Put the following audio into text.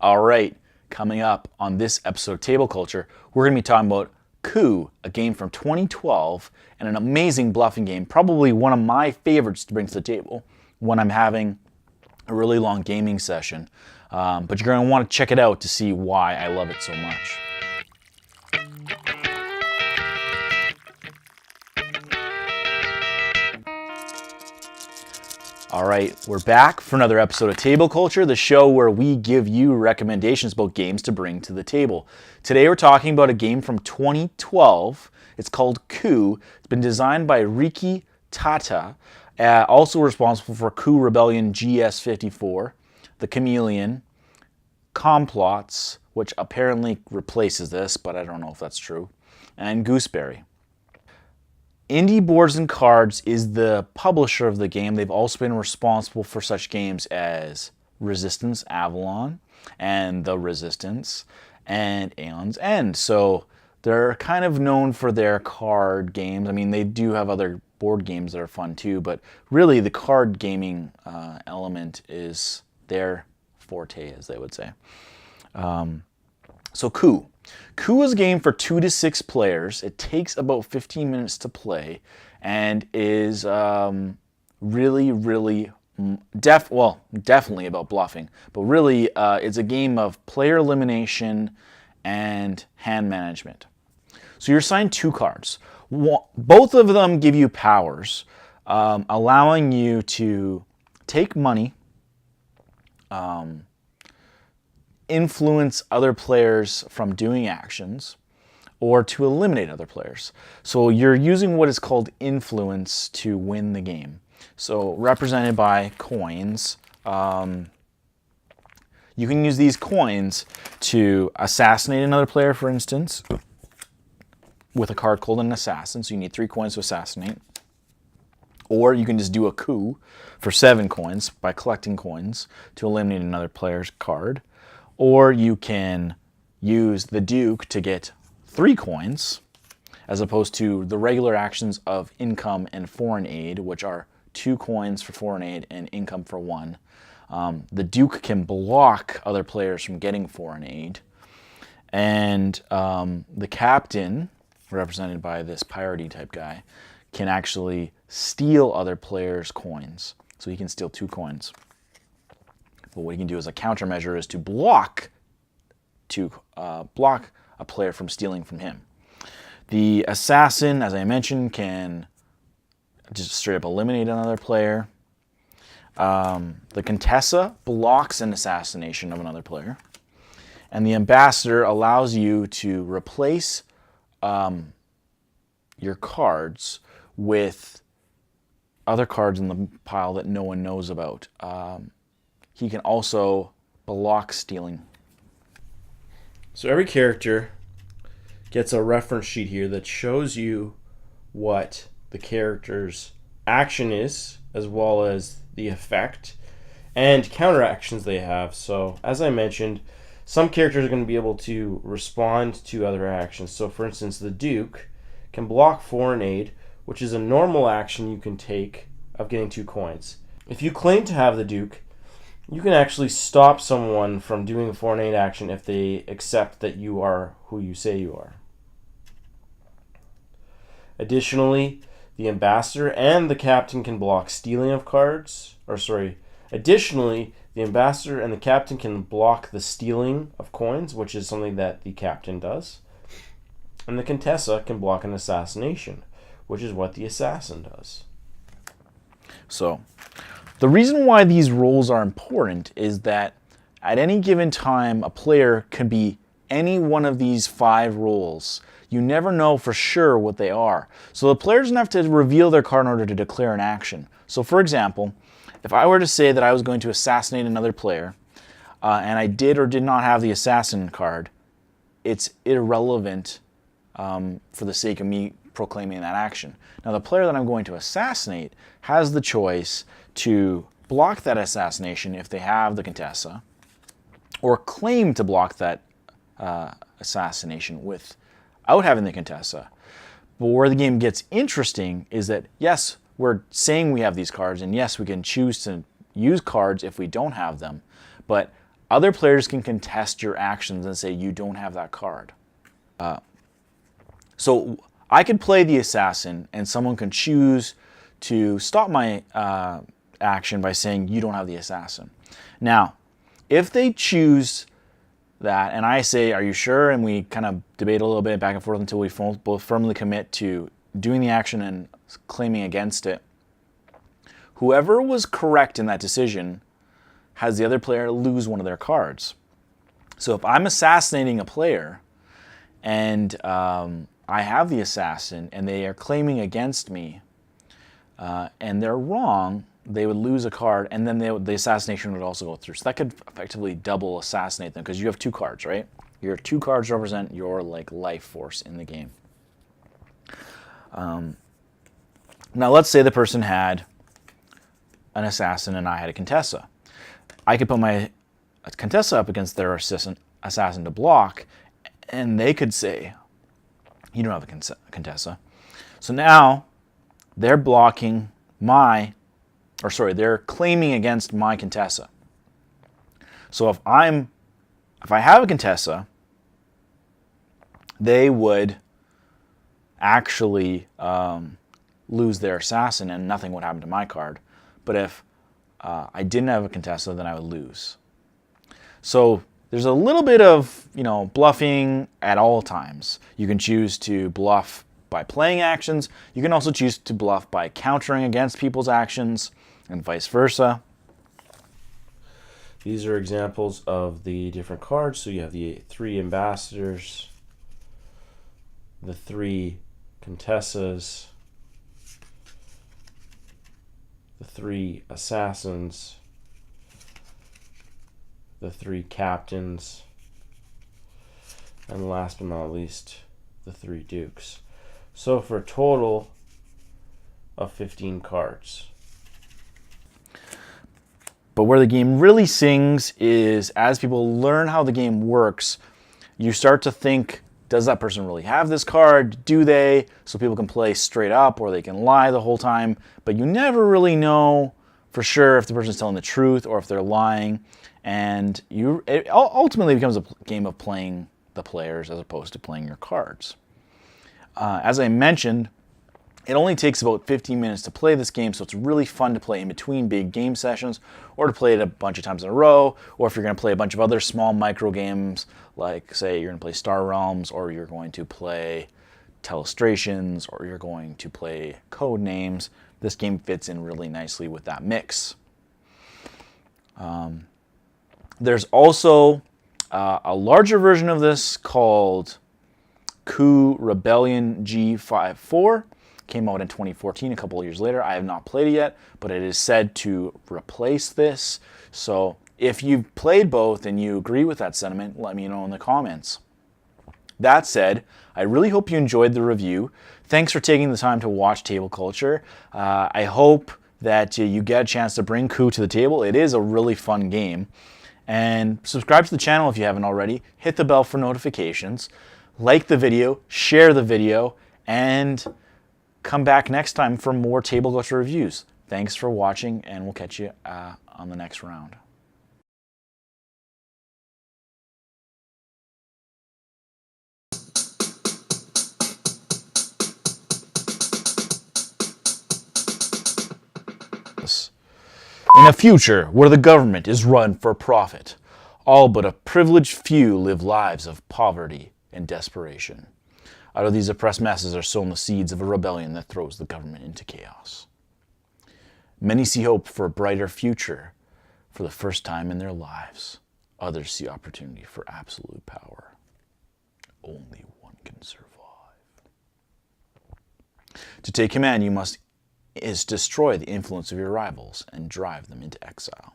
All right, coming up on this episode of Table Culture, we're going to be talking about Coup, a game from 2012, and an amazing bluffing game, probably one of my favorites to bring to the table when I'm having a really long gaming session. But you're going to want to check it out to see why I love it so much. All right, we're back for another episode of Table Culture, the show where we give you recommendations about games to bring to the table. Today we're talking about a game from 2012. It's called Coup. It's been designed by Riki Tata, also responsible for Coup Rebellion GS54, The Chameleon, Complots, which apparently replaces this, but I don't know if that's true, and Gooseberry. Indie Boards and Cards is the publisher of the game. They've also been responsible for such games as Resistance Avalon and The Resistance and Aeon's End. So they're kind of known for their card games. I mean, they do have other board games that are fun too, but really the card gaming element is their forte, as they would say. So Coup. Coup is a game for 2 to 6 players. It takes about 15 minutes to play and is really definitely about bluffing. But really, it's a game of player elimination and hand management. So you're assigned 2 cards. Both of them give you powers, allowing you to take money, influence other players from doing actions, or to eliminate other players. So you're using what is called influence to win the game. So represented by coins, you can use these coins to assassinate another player, for instance, with a card called an assassin. So you need 3 coins to assassinate. Or you can just do a coup for 7 coins by collecting coins to eliminate another player's card. Or you can use the Duke to get 3 coins, as opposed to the regular actions of income and foreign aid, which are 2 coins for foreign aid and income for 1. The Duke can block other players from getting foreign aid. And the Captain, represented by this piratey type guy, can actually steal other players' coins. So he can steal 2 coins. But what he can do as a countermeasure is to block a player from stealing from him. The assassin, as I mentioned, can just straight up eliminate another player. The Contessa blocks an assassination of another player. And the ambassador allows you to replace your cards with other cards in the pile that no one knows about. He can also block stealing. So every character gets a reference sheet here that shows you what the character's action is, as well as the effect and counteractions they have. So as I mentioned, some characters are going to be able to respond to other actions. So for instance, the Duke can block foreign aid, which is a normal action you can take of getting 2 coins. If you claim to have the Duke, you can actually stop someone from doing a foreign aid action if they accept that you are who you say you are. Additionally, the ambassador and the captain can block stealing of cards. Additionally, the ambassador and the captain can block the stealing of coins, which is something that the captain does. And the Contessa can block an assassination, which is what the assassin does. So the reason why these roles are important is that at any given time, a player can be any one of these 5 roles. You never know for sure what they are. So the player doesn't have to reveal their card in order to declare an action. So for example, if I were to say that I was going to assassinate another player, and I did or did not have the assassin card, it's irrelevant for the sake of me proclaiming that action. Now the player that I'm going to assassinate has the choice to block that assassination if they have the Contessa, or claim to block that assassination without having the Contessa. But where the game gets interesting is that, yes, we're saying we have these cards, and yes, we can choose to use cards if we don't have them, but other players can contest your actions and say you don't have that card. So I could play the assassin, and someone can choose to stop my action by saying you don't have the assassin. Now, if they choose that, and I say, are you sure? And we kind of debate a little bit back and forth until we both firmly commit to doing the action and claiming against it. Whoever was correct in that decision has the other player lose one of their cards. So if I'm assassinating a player and I have the assassin and they are claiming against me and they're wrong, they would lose a card, and then the assassination would also go through. So that could effectively double assassinate them because you have 2 cards, right? Your 2 cards represent your like life force in the game. Now let's say the person had an assassin and I had a Contessa. I could put my Contessa up against their assassin to block, and they could say, you don't have a Contessa. So now they're blocking they're claiming against my Contessa. So if I have a Contessa, they would actually lose their assassin and nothing would happen to my card. But if I didn't have a Contessa, then I would lose. So there's a little bit of, bluffing at all times. You can choose to bluff by playing actions. You can also choose to bluff by countering against people's actions, and vice versa. These are examples of the different cards. So you have the 3 ambassadors, the 3 Contessas, the 3 assassins, the 3 captains, and last but not least, the 3 dukes. So for a total of 15 cards. But where the game really sings is as people learn how the game works, you start to think, does that person really have this card? Do they? So people can play straight up or they can lie the whole time, but you never really know for sure if the person's telling the truth or if they're lying. And it ultimately becomes a game of playing the players as opposed to playing your cards. As I mentioned, it only takes about 15 minutes to play this game, so it's really fun to play in between big game sessions or to play it a bunch of times in a row, or if you're going to play a bunch of other small micro games, like say you're going to play Star Realms, or you're going to play Telestrations, or you're going to play Code Names. This game fits in really nicely with that mix. There's also a larger version of this called Coup Rebellion G54. Came out in 2014, a couple of years later. I have not played it yet, but it is said to replace this. So if you've played both and you agree with that sentiment, let me know in the comments. That said, I really hope you enjoyed the review. Thanks for taking the time to watch Table Culture. I hope that you get a chance to bring Coup to the table. It is a really fun game. And subscribe to the channel if you haven't already. Hit the bell for notifications. Like the video, share the video, and come back next time for more Table Culture reviews. Thanks for watching, and we'll catch you on the next round. In a future where the government is run for profit, all but a privileged few live lives of poverty and desperation. Out of these oppressed masses are sown the seeds of a rebellion that throws the government into chaos. Many see hope for a brighter future for the first time in their lives. Others see opportunity for absolute power. Only one can survive. To take command, you must destroy the influence of your rivals and drive them into exile.